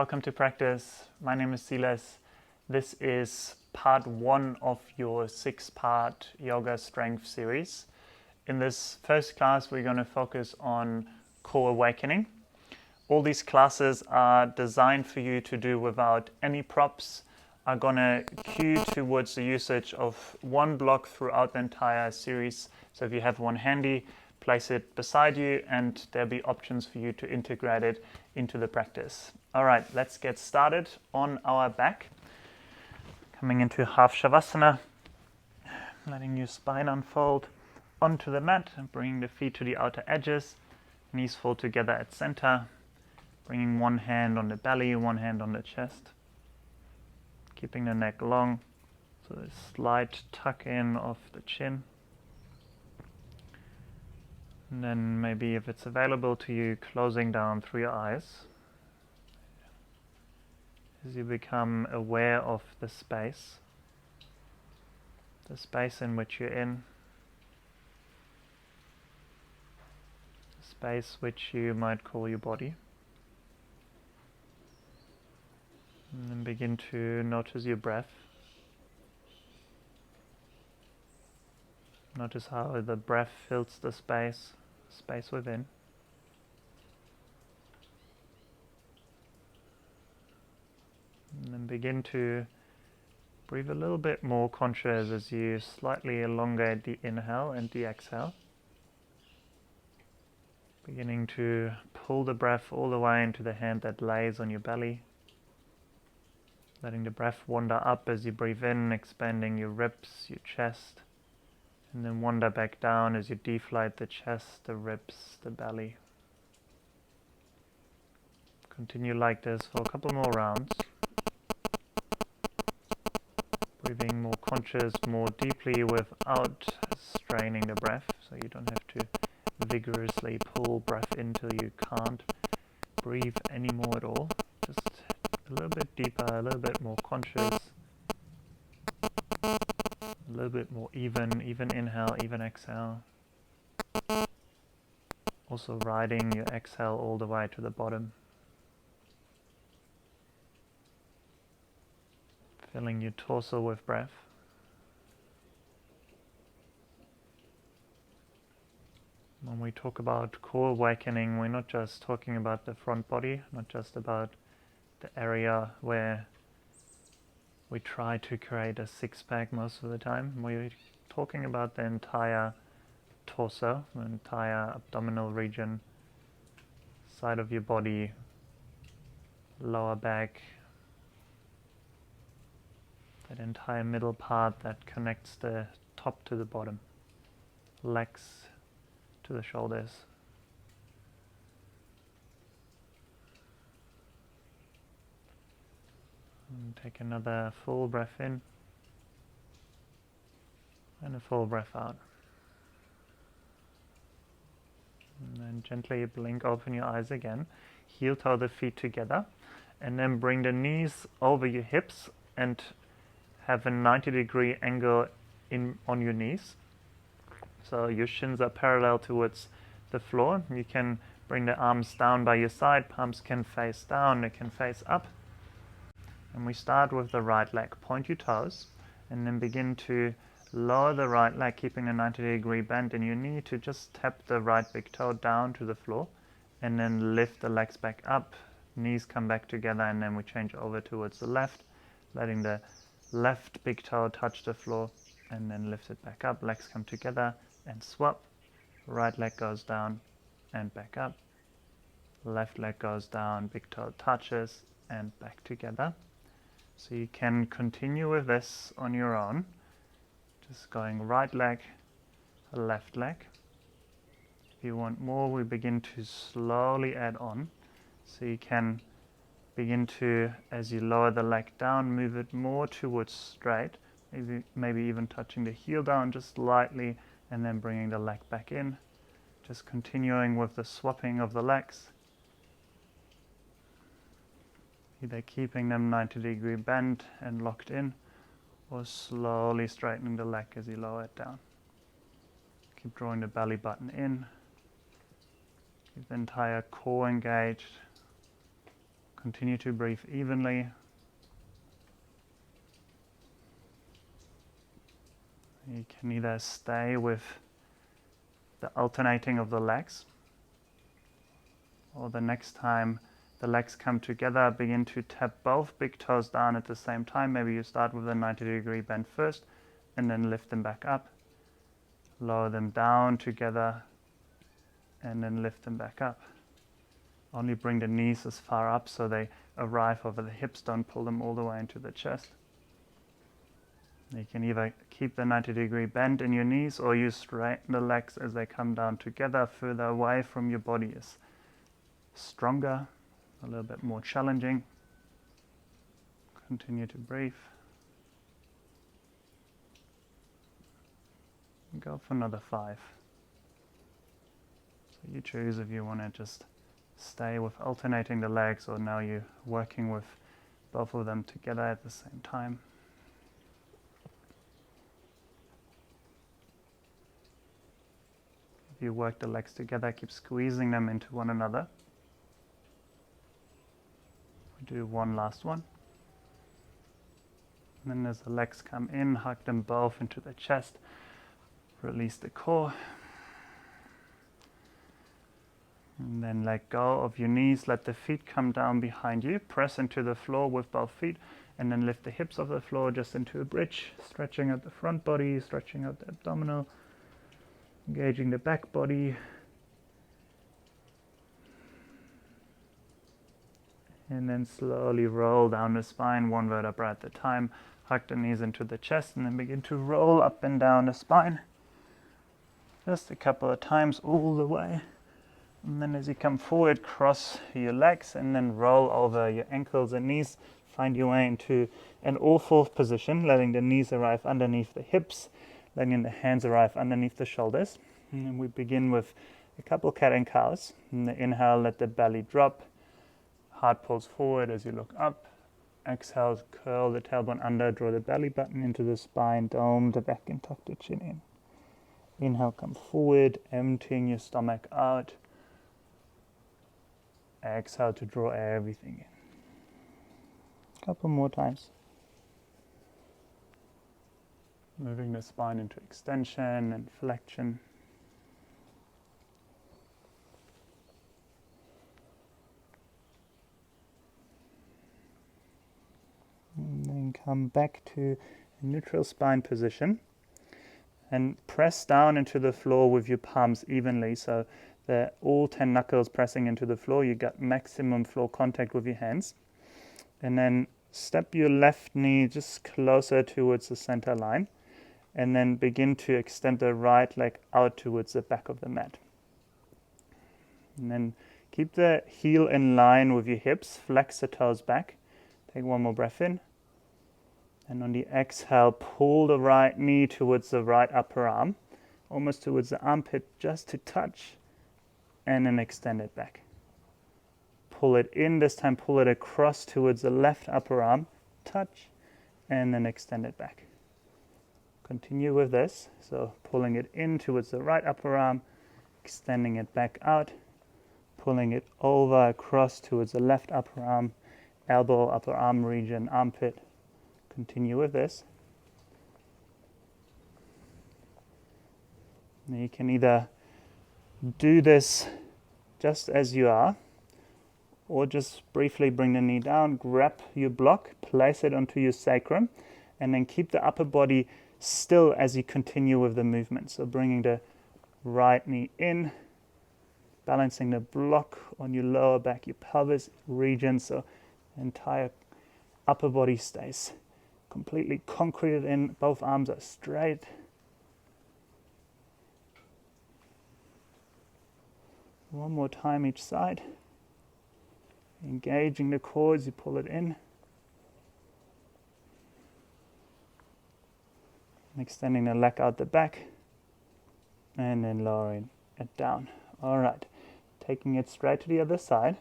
welcome to practice. My name is Silas. This is part 1 of your 6-part yoga strength series. In this first class, we're going to focus on core awakening. All these classes are designed for you to do without any props, are going to cue towards the usage of one block throughout the entire series. So if you have one handy, place it beside you and there'll be options for you to integrate it into the practice. All right, let's get started on our back. Coming into half shavasana, letting your spine unfold onto the mat and bringing the feet to the outer edges. Knees fall together at center, bringing one hand on the belly, one hand on the chest. Keeping the neck long, so a slight tuck in of the chin. And then maybe if it's available to you, closing down through your eyes as you become aware of the space in which you're in, the space which you might call your body. And then begin to notice your breath. Notice how the breath fills the space within. And then begin to breathe a little bit more conscious as you slightly elongate the inhale and the exhale. Beginning to pull the breath all the way into the hand that lays on your belly. Letting the breath wander up as you breathe in, expanding your ribs, your chest. And then wander back down as you deflate the chest, the ribs, the belly. Continue like this for a couple more rounds. Breathing more conscious, more deeply without straining the breath. So you don't have to vigorously pull breath in till you can't breathe anymore at all. Just a little bit deeper, a little bit more conscious. A little bit more even inhale, even exhale. Also riding your exhale all the way to the bottom. Filling your torso with breath. When we talk about core awakening, we're not just talking about the front body, not just about the area where we try to create a six-pack most of the time. We're talking about the entire torso, the entire abdominal region, side of your body, lower back, that entire middle part that connects the top to the bottom, legs to the shoulders. And take another full breath in and a full breath out. And then gently blink open your eyes again. Heel toe the feet together and then bring the knees over your hips and have a 90-degree angle on your knees. So your shins are parallel towards the floor. You can bring the arms down by your side. Palms can face down, they can face up. And we start with the right leg. Point your toes and then begin to lower the right leg, keeping a 90-degree bend in your knee to just tap the right big toe down to the floor and then lift the legs back up. Knees come back together and then we change over towards the left, letting the left big toe touch the floor and then lift it back up. Legs come together and swap. Right leg goes down and back up. Left leg goes down, big toe touches and back together. So you can continue with this on your own, just going right leg, left leg. If you want more, we begin to slowly add on. So you can begin to, as you lower the leg down, move it more towards straight, maybe even touching the heel down just lightly and then bringing the leg back in. Just continuing with the swapping of the legs. Either keeping them 90-degree bent and locked in, or slowly straightening the leg as you lower it down. Keep drawing the belly button in. Keep the entire core engaged. Continue to breathe evenly. You can either stay with the alternating of the legs, or the next time the legs come together, begin to tap both big toes down at the same time. Maybe you start with a 90-degree bend first, and then lift them back up. Lower them down together, and then lift them back up. Only bring the knees as far up so they arrive over the hips. Don't pull them all the way into the chest. You can either keep the 90-degree bend in your knees, or you straighten the legs as they come down together. Further away from your body is stronger, a little bit more challenging. Continue to breathe. Go for another 5. So you choose if you want to just stay with alternating the legs, or now you're working with both of them together at the same time. If you work the legs together, keep squeezing them into one another. We do one last one. And then as the legs come in, hug them both into the chest. Release the core. And then let go of your knees. Let the feet come down behind you. Press into the floor with both feet. And then lift the hips off the floor just into a bridge. Stretching out the front body, stretching out the abdominal. Engaging the back body. And then slowly roll down the spine, one vertebra at a time. Hug the knees into the chest, and then begin to roll up and down the spine. Just a couple of times all the way. And then as you come forward, cross your legs and then roll over your ankles and knees. Find your way into an all-fourth position, letting the knees arrive underneath the hips, letting the hands arrive underneath the shoulders. And then we begin with a couple cat and cows. In the inhale, let the belly drop. Heart pulls forward as you look up. Exhale, curl the tailbone under, draw the belly button into the spine, dome the back and tuck the chin in. Inhale, come forward, emptying your stomach out. Exhale to draw everything in. Couple more times. Moving the spine into extension and flexion. And then come back to a neutral spine position. And press down into the floor with your palms evenly, so that all 10 knuckles pressing into the floor. You got maximum floor contact with your hands. And then step your left knee just closer towards the center line. And then begin to extend the right leg out towards the back of the mat. And then keep the heel in line with your hips. Flex the toes back. Take one more breath in. And on the exhale, pull the right knee towards the right upper arm, almost towards the armpit, just to touch, and then extend it back. Pull it in, this time pull it across towards the left upper arm, touch, and then extend it back. Continue with this, so pulling it in towards the right upper arm, extending it back out, pulling it over across towards the left upper arm, elbow, upper arm region, armpit. Continue with this. Now you can either do this just as you are, or just briefly bring the knee down, grab your block, place it onto your sacrum, and then keep the upper body still as you continue with the movement. So bringing the right knee in, balancing the block on your lower back, your pelvis region, so the entire upper body stays completely concreted in. Both arms are straight. One more time each side. Engaging the core as you pull it in. Extending the leg out the back. And then lowering it down. All right. Taking it straight to the other side.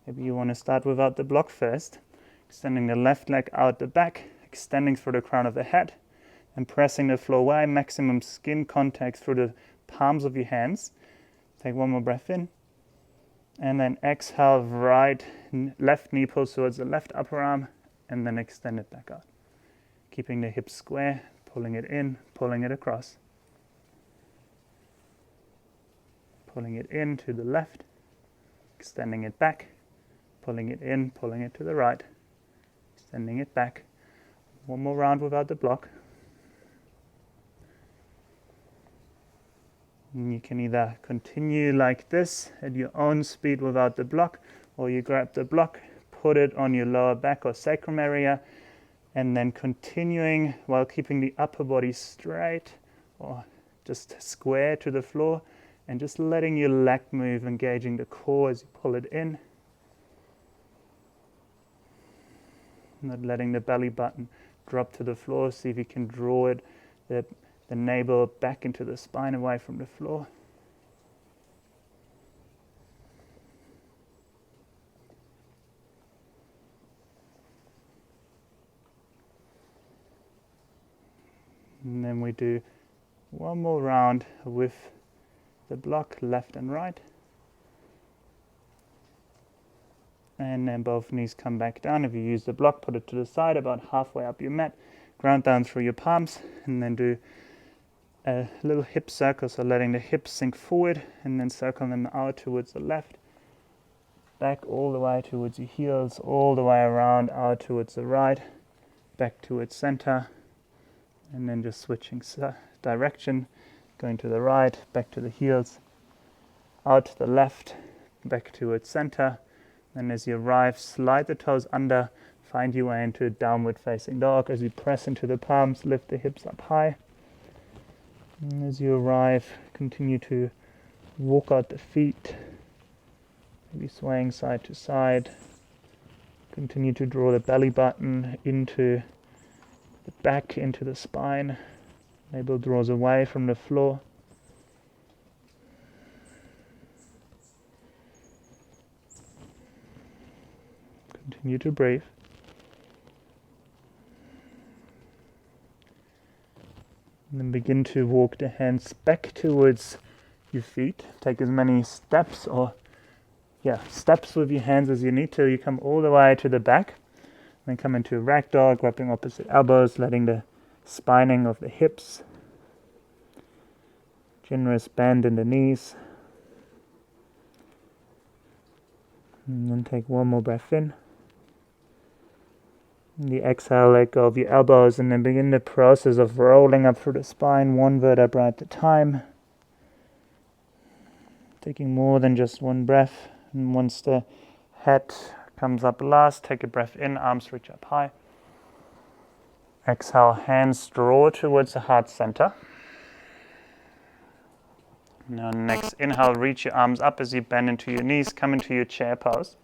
Maybe you want to start without the block first. Extending the left leg out the back. Extending through the crown of the head. And pressing the floor away. Maximum skin contact through the palms of your hands. Take one more breath in. And then exhale, left knee pulls towards the left upper arm, and then extend it back out. Keeping the hips square, pulling it in, pulling it across. Pulling it in to the left, extending it back, pulling it in, pulling it to the right, extending it back. One more round without the block. And you can either continue like this at your own speed without the block, or you grab the block, put it on your lower back or sacrum area, and then continuing while keeping the upper body straight or just square to the floor, and just letting your leg move, engaging the core as you pull it in. Not letting the belly button drop to the floor. See if you can draw it, the navel back into the spine, away from the floor. And then we do one more round with the block, left and right. And then both knees come back down. If you use the block, put it to the side, about halfway up your mat. Ground down through your palms, and then do a little hip circle, so letting the hips sink forward, and then circle them out towards the left. Back all the way towards your heels, all the way around, out towards the right, back towards center. And then just switching direction, going to the right, back to the heels, out to the left, back towards center. And as you arrive, slide the toes under, find your way into a downward facing dog. As you press into the palms, lift the hips up high. And as you arrive, continue to walk out the feet, maybe swaying side to side. Continue to draw the belly button into the back, into the spine. Navel draws away from the floor. Continue to breathe. And then begin to walk the hands back towards your feet. Take as many steps with your hands as you need to. You come all the way to the back. Then come into a ragdoll, grabbing opposite elbows, letting the spining of the hips. Generous bend in the knees. And then take one more breath in. And the exhale, let go of your elbows, and then begin the process of rolling up through the spine, one vertebra at a time. Taking more than just one breath. And once the head comes up last, take a breath in, arms reach up high. Exhale, hands draw towards the heart center. Now next inhale, reach your arms up as you bend into your knees, come into your chair pose.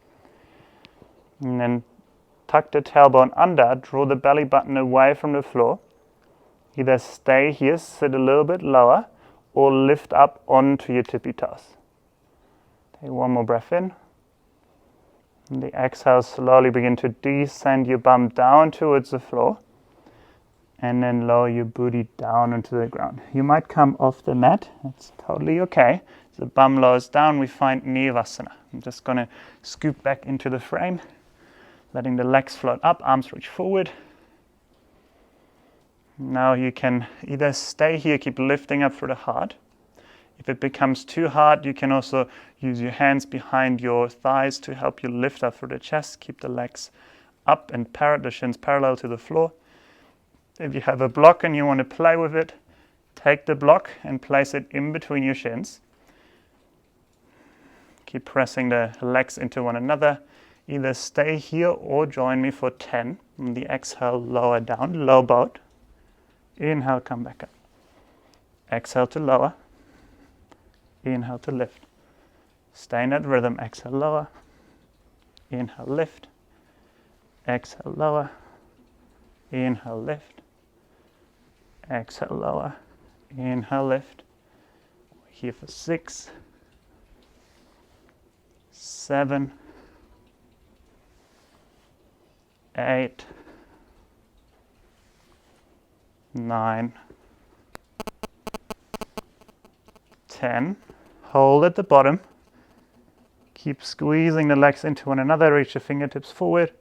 And then tuck the tailbone under, draw the belly button away from the floor. Either stay here, sit a little bit lower, or lift up onto your tippy toes. Take one more breath in. And the exhale, slowly begin to descend your bum down towards the floor. And then lower your booty down onto the ground. You might come off the mat. That's totally okay. As the bum lowers down, we find nirvasana. I'm just going to scoop back into the frame, letting the legs float up, arms reach forward. Now you can either stay here, keep lifting up through the heart. If it becomes too hard, you can also use your hands behind your thighs to help you lift up through the chest. Keep the legs up and the shins parallel to the floor. If you have a block and you want to play with it, take the block and place it in between your shins. Keep pressing the legs into one another. Either stay here or join me for 10. On the exhale, lower down, low boat. Inhale, come back up. Exhale to lower. Inhale to lift. Stay in that rhythm. Exhale, lower. Inhale, lift. Exhale, lower. Inhale, lift. Exhale, lower. Inhale, lift. Here for 6, 7, 8, 9, 10. Hold at the bottom. Keep squeezing the legs into one another, reach the fingertips forward,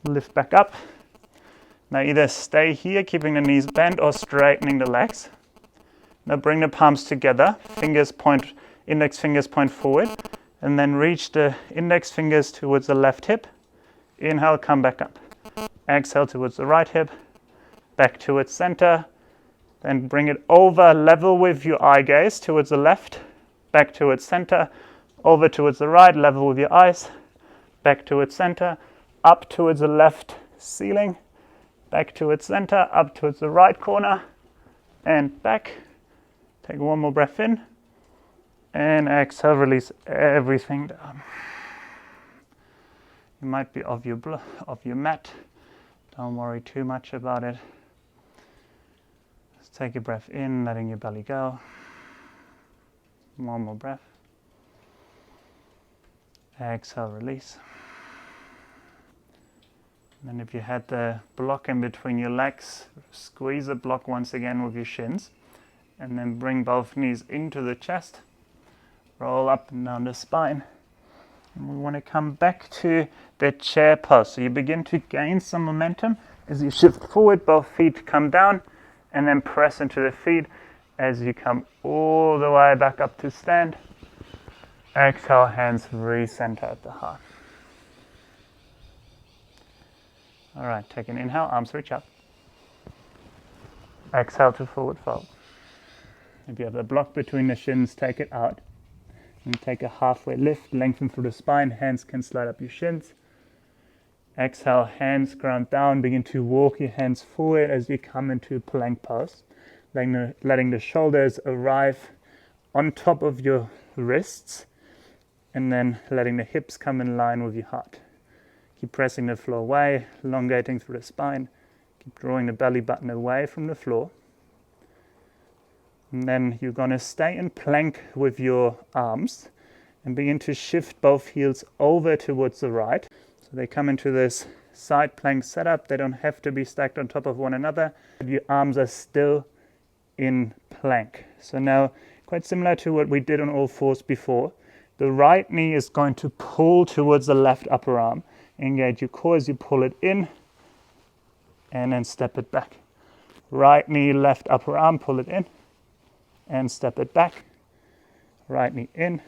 lift back up. Now either stay here, keeping the knees bent, or straightening the legs. Now bring the palms together, index fingers point forward, and then reach the index fingers towards the left hip. Inhale, come back up. Exhale towards the right hip, back towards center. Then bring it over, level with your eye gaze towards the left, back towards center, over towards the right, level with your eyes, back towards center, up towards the left ceiling, back towards center, up towards the right corner, and back. Take one more breath in, and exhale, release everything down. You might be off your mat. Don't worry too much about it. Just take a breath in, letting your belly go. One more breath. Exhale, release. And if you had the block in between your legs, squeeze the block once again with your shins. And then bring both knees into the chest. Roll up and down the spine. And we want to come back to the chair pose. So you begin to gain some momentum as you shift forward, both feet come down, and then press into the feet as you come all the way back up to stand. Exhale, hands recenter at the heart. All right, take an inhale, arms reach up. Exhale to forward fold. If you have a block between the shins, take it out. And take a halfway lift, lengthen through the spine, hands can slide up your shins. Exhale, hands ground down, begin to walk your hands forward as you come into plank pose. Letting the shoulders arrive on top of your wrists, and then letting the hips come in line with your heart. Keep pressing the floor away, elongating through the spine. Keep drawing the belly button away from the floor. And then you're going to stay in plank with your arms and begin to shift both heels over towards the right. So they come into this side plank setup. They don't have to be stacked on top of one another. Your arms are still in plank. So now, quite similar to what we did on all fours before, the right knee is going to pull towards the left upper arm. Engage your core as you pull it in and then step it back. Right knee, left upper arm, pull it in and step it back. Right knee in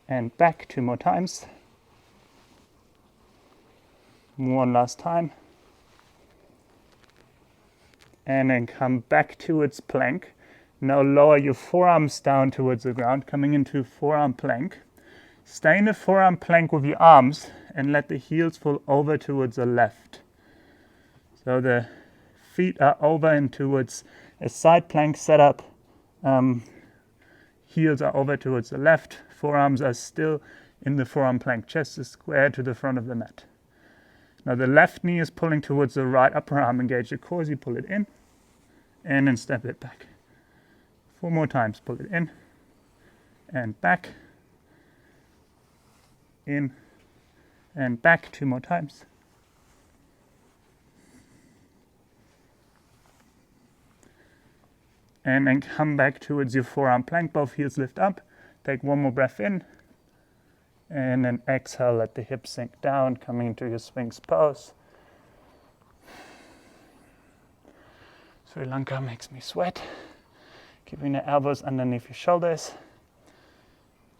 and back 2 more times. One last time. And then come back towards plank. Now lower your forearms down towards the ground, coming into forearm plank. Stay in the forearm plank with your arms and let the heels fall over towards the left. So the feet are over and towards a side plank setup. Heels are over towards the left. Forearms are still in the forearm plank. Chest is square to the front of the mat. Now the left knee is pulling towards the right upper arm. Engage your core as you pull it in and then step it back. 4 more times. Pull it in and back. In and back 2 more times. And then come back towards your forearm plank. Both heels lift up. Take 1 more breath in. And then exhale, let the hips sink down, coming into your Sphinx pose. Sri Lanka makes me sweat. Keeping the elbows underneath your shoulders.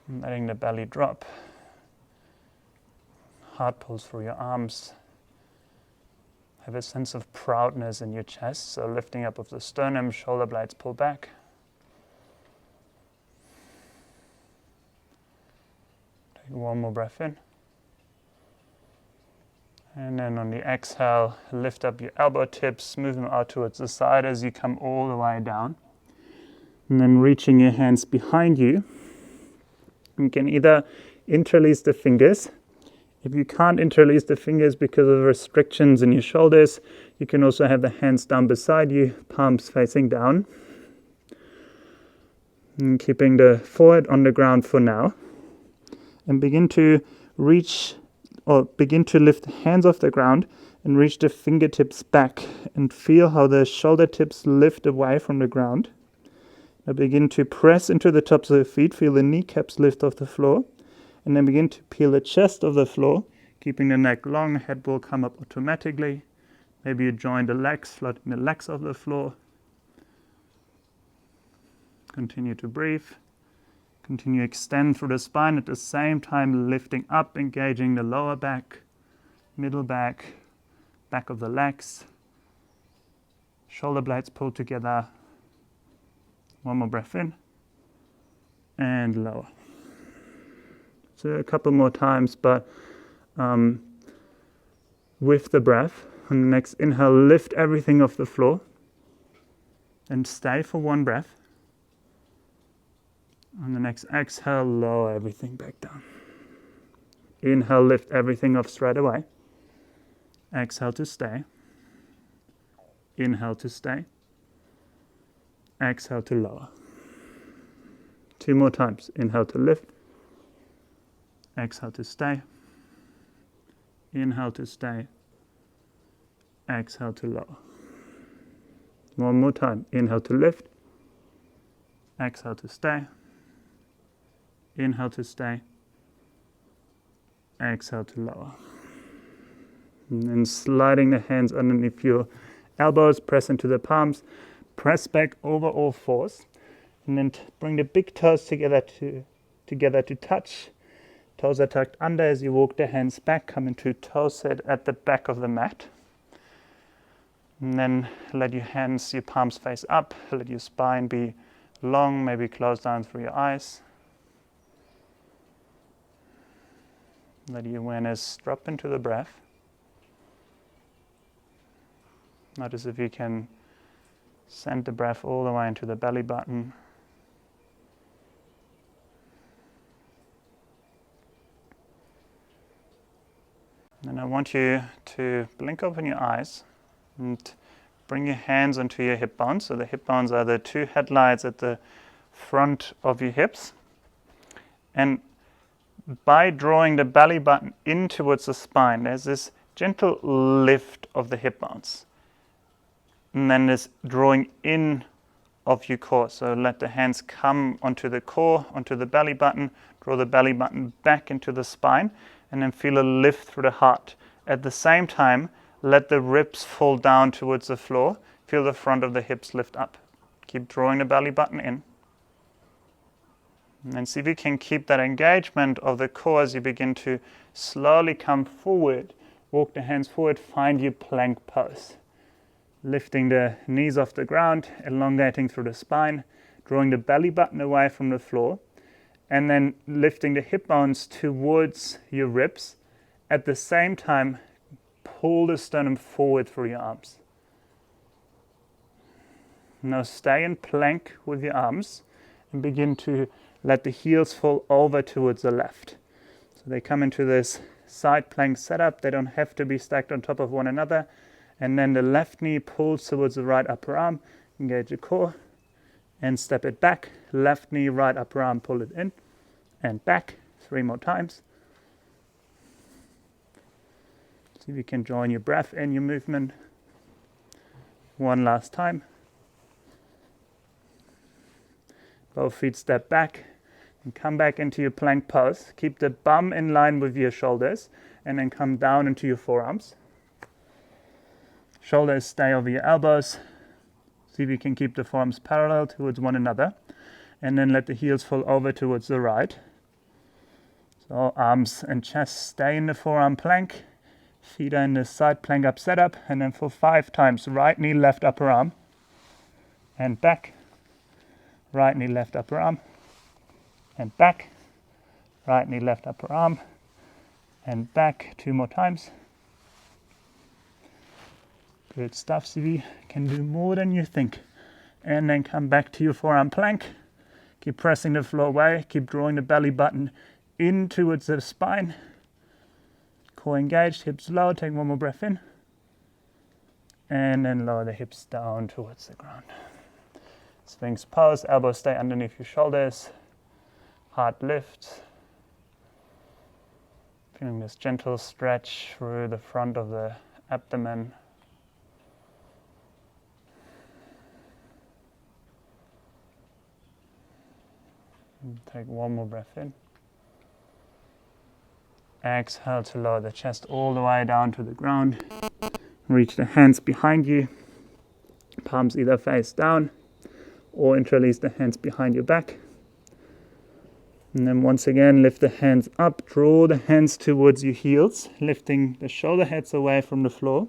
And letting the belly drop. Heart pulls through your arms. Have a sense of proudness in your chest, so lifting up of the sternum, shoulder blades pull back. Take 1 more breath in. And then on the exhale, lift up your elbow tips, move them out towards the side as you come all the way down. And then reaching your hands behind you. You can either interlace the fingers. If you can't interlace the fingers because of restrictions in your shoulders, you can also have the hands down beside you, palms facing down. And keeping the forehead on the ground for now. And begin to lift the hands off the ground and reach the fingertips back and feel how the shoulder tips lift away from the ground. Now begin to press into the tops of the feet, feel the kneecaps lift off the floor. And then begin to peel the chest of the floor, keeping the neck long, head will come up automatically. Maybe you join the legs, floating the legs off the floor. Continue to breathe. Continue to extend through the spine at the same time, lifting up, engaging the lower back, middle back, back of the legs. Shoulder blades pulled together. One more breath in and lower. So a couple more times, but with the breath. On the next inhale, lift everything off the floor and stay for one breath. On the next exhale, lower everything back down. Inhale, lift everything off straight away. Exhale to stay. Inhale to stay. Exhale to lower. 2 more times. Inhale to lift. Exhale to stay. Inhale to stay. Exhale to lower. One more time. Inhale to lift. Exhale to stay. Inhale to stay. Exhale to lower. And then sliding the hands underneath your elbows, press into the palms, press back over all fours, and then bring the big toes together to touch. Toes are tucked under as you walk the hands back, come into toe set at the back of the mat. And then let your palms face up, let your spine be long, maybe close down through your eyes. Let your awareness drop into the breath. Notice if you can send the breath all the way into the belly button. And I want you to blink open your eyes and bring your hands onto your hip bones. So the hip bones are the 2 headlights at the front of your hips. And by drawing the belly button in towards the spine, there's this gentle lift of the hip bones. And then this drawing in of your core. So let the hands come onto the core, onto the belly button, draw the belly button back into the spine, and then feel a lift through the heart. At the same time, let the ribs fall down towards the floor. Feel the front of the hips lift up. Keep drawing the belly button in. And see if you can keep that engagement of the core as you begin to slowly come forward. Walk the hands forward, find your plank pose. Lifting the knees off the ground, elongating through the spine, drawing the belly button away from the floor, and then lifting the hip bones towards your ribs. At the same time, pull the sternum forward through your arms. Now stay in plank with your arms and begin to let the heels fall over towards the left. So they come into this side plank setup. They don't have to be stacked on top of one another. And then the left knee pulls towards the right upper arm. Engage the core and step it back. Left knee, right upper arm, pull it in and back. 3 more times. See if you can join your breath and your movement. 1 last time. Both feet step back and come back into your plank pose. Keep the bum in line with your shoulders and then come down into your forearms. Shoulders stay over your elbows. See if you can keep the forearms parallel towards one another. And then let the heels fall over towards the right. So arms and chest stay in the forearm plank. Feet are in the side plank up setup. And then for 5 times, right knee, left upper arm. And back. Right knee, left upper arm. And back. Right knee, left upper arm. And back. 2 more times. Good stuff, CV. Can do more than you think. And then come back to your forearm plank. Keep pressing the floor away. Keep drawing the belly button in towards the spine. Core engaged, hips low. Take 1 more breath in. And then lower the hips down towards the ground. Sphinx pose. Elbows stay underneath your shoulders. Heart lifts. Feeling this gentle stretch through the front of the abdomen. Take 1 more breath in. exhale to lower the chest all the way down to the ground. Reach the hands behind you. Palms either face down or interlace the hands behind your back. And then once again, lift the hands up, draw the hands towards your heels, lifting the shoulder heads away from the floor,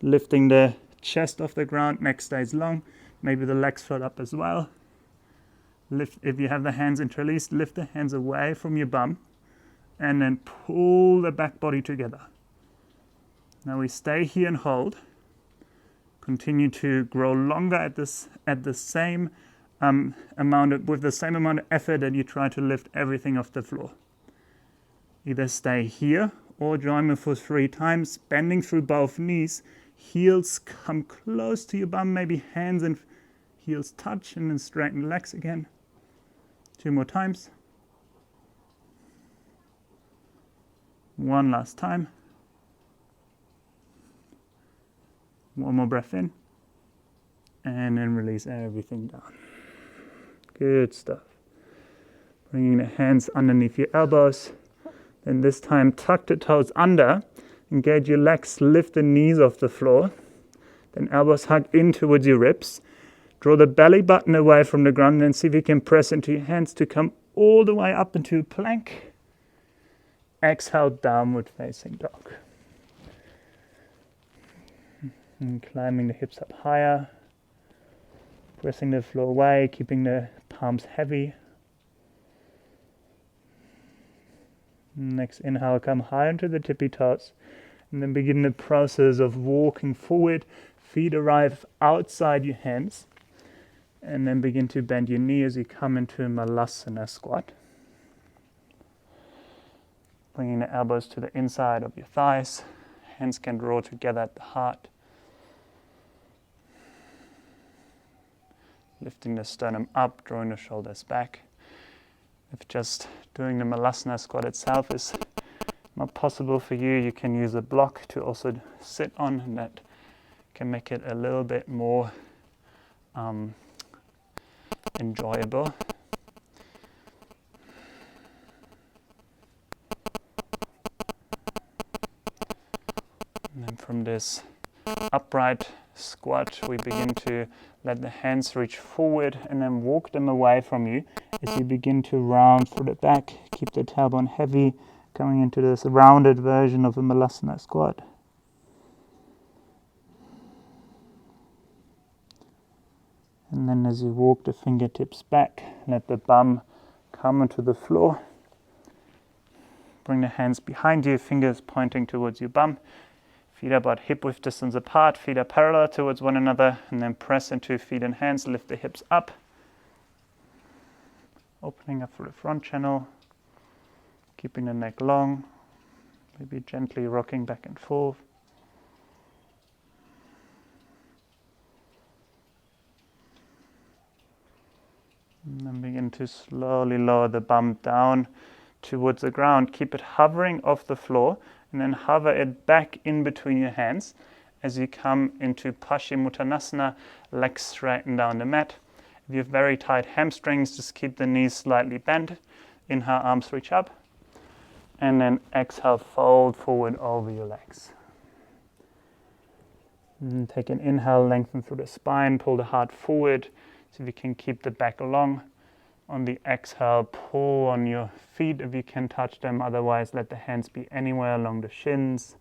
lifting the chest off the ground, neck stays long, maybe the legs float up as well. Lift, if you have the hands interlaced, lift the hands away from your bum, and then pull the back body together. Now we stay here and hold. Continue to grow longer at the same with the same amount of effort that you try to lift everything off the floor. Either stay here or join me for 3 times, bending through both knees. Heels come close to your bum, maybe hands and heels touch, and then straighten the legs again. 2 more times. 1 last time. 1 more breath in, and then release everything down. Good stuff. Bringing the hands underneath your elbows. Then this time tuck the toes under, engage your legs, lift the knees off the floor. Then elbows hug in towards your ribs. Draw the belly button away from the ground, and then see if you can press into your hands to come all the way up into plank. Exhale, downward facing dog. And climbing the hips up higher. Pressing the floor away, keeping the palms heavy. Next inhale, come high onto the tippy toes. And then begin the process of walking forward. Feet arrive outside your hands. And then begin to bend your knee as you come into Malasana squat. Bringing the elbows to the inside of your thighs. Hands can draw together at the heart. Lifting the sternum up, drawing the shoulders back. If just doing the Malasana squat itself is not possible for you, you can use a block to also sit on, and that can make it a little bit more enjoyable. And then from this upright squat, we begin to let the hands reach forward and then walk them away from you as you begin to round through the back. Keep the tailbone heavy, coming into this rounded version of a Malasana squat. And then as you walk the fingertips back, let the bum come onto the floor. Bring the hands behind you, fingers pointing towards your bum. Feet are about hip-width distance apart, feet are parallel towards one another, and then press into feet and hands, lift the hips up. Opening up through the front channel, keeping the neck long, maybe gently rocking back and forth. And then begin to slowly lower the bum down towards the ground. Keep it hovering off the floor, and then hover it back in between your hands as you come into Paschimottanasana, legs straighten down the mat. If you have very tight hamstrings, just keep the knees slightly bent. Inhale, arms reach up. And then exhale, fold forward over your legs. And take an inhale, lengthen through the spine, pull the heart forward. So if you can keep the back long. On the exhale, pull on your feet if you can touch them. Otherwise, let the hands be anywhere along the shins,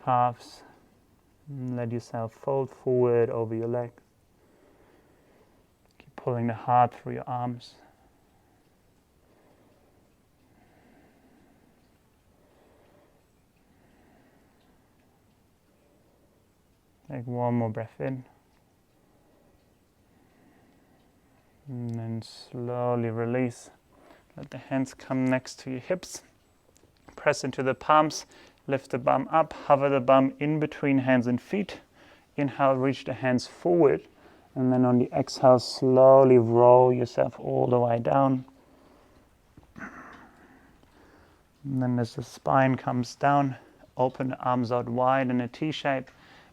calves. And let yourself fold forward over your legs. Keep pulling the heart through your arms. Take 1 more breath in. And then slowly release. Let the hands come next to your hips. Press into the palms. Lift the bum up. Hover the bum in between hands and feet. Inhale, reach the hands forward. And then on the exhale, slowly roll yourself all the way down. And then as the spine comes down, open the arms out wide in a T shape.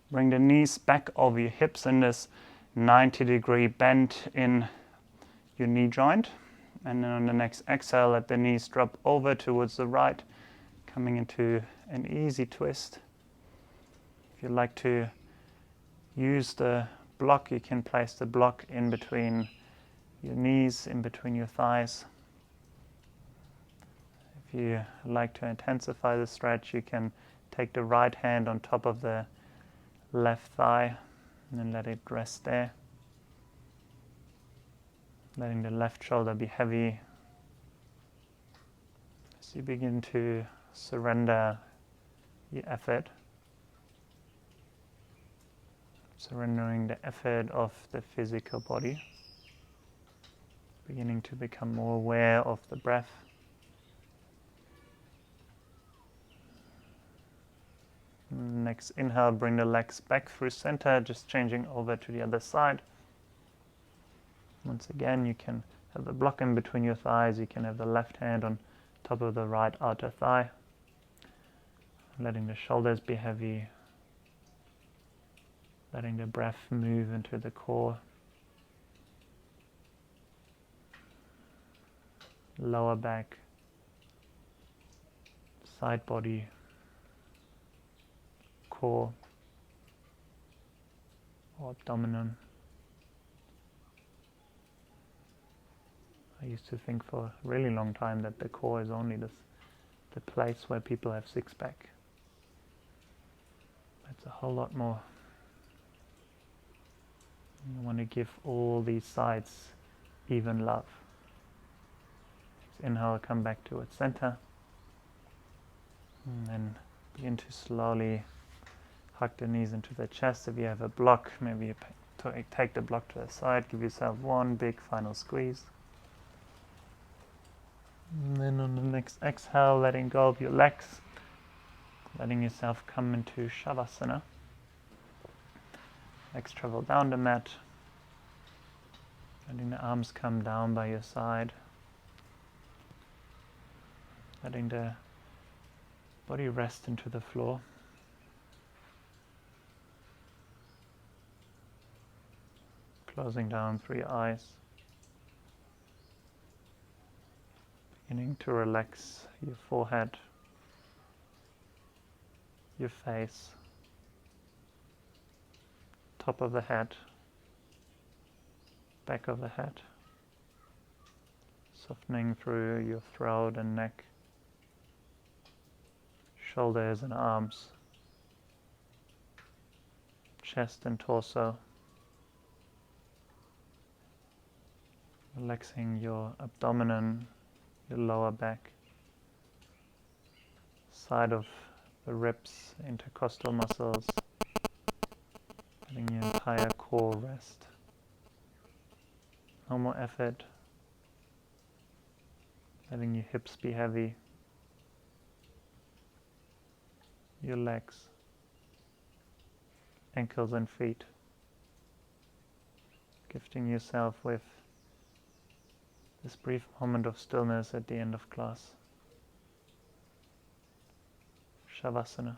Bring the knees back over your hips in this 90-degree bend in your knee joint. And then on the next exhale, let the knees drop over towards the right. coming into an easy twist. If you like to use the block, you can place the block in between your knees, in between your thighs. If you like to intensify the stretch, you can take the right hand on top of the left thigh and then let it rest there. Letting the left shoulder be heavy as you begin to surrender your effort. Surrendering the effort of the physical body. Beginning to become more aware of the breath. Next inhale, bring the legs back through center, just changing over to the other side. Once again, you can have the block in between your thighs, you can have the left hand on top of the right outer thigh. Letting the shoulders be heavy, letting the breath move into the core. Lower back, side body, core, or abdominal. I used to think for a really long time that the core is only the place where people have six-pack. It's a whole lot more. You want to give all these sides even love. Inhale, come back towards center. And then begin to slowly hug the knees into the chest. If you have a block, maybe you take the block to the side. Give yourself one big final squeeze. And then on the next exhale, letting go of your legs. Letting yourself come into shavasana. Legs travel down the mat. Letting the arms come down by your side. Letting the body rest into the floor. Closing down through your eyes. Beginning to relax your forehead, your face, top of the head, back of the head. Softening through your throat and neck. Shoulders and arms, chest and torso, relaxing your abdomen, your lower back, side of the ribs, intercostal muscles, letting your entire core rest. No more effort, letting your hips be heavy. Your legs, ankles and feet, gifting yourself with this brief moment of stillness at the end of class. Shavasana.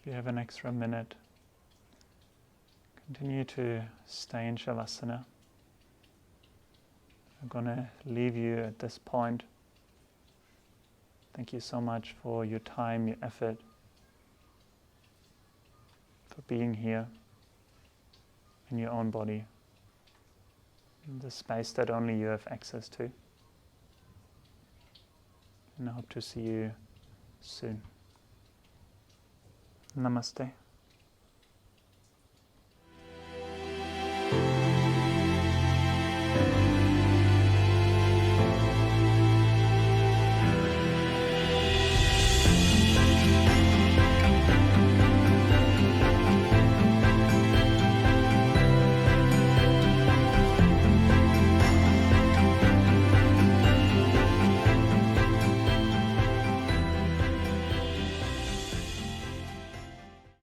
If you have an extra minute, Continue to stay in shavasana. I'm going to leave you at this point. Thank you so much for your time, your effort, for being here in your own body, in the space that only you have access to. And I hope to see you soon. Namaste.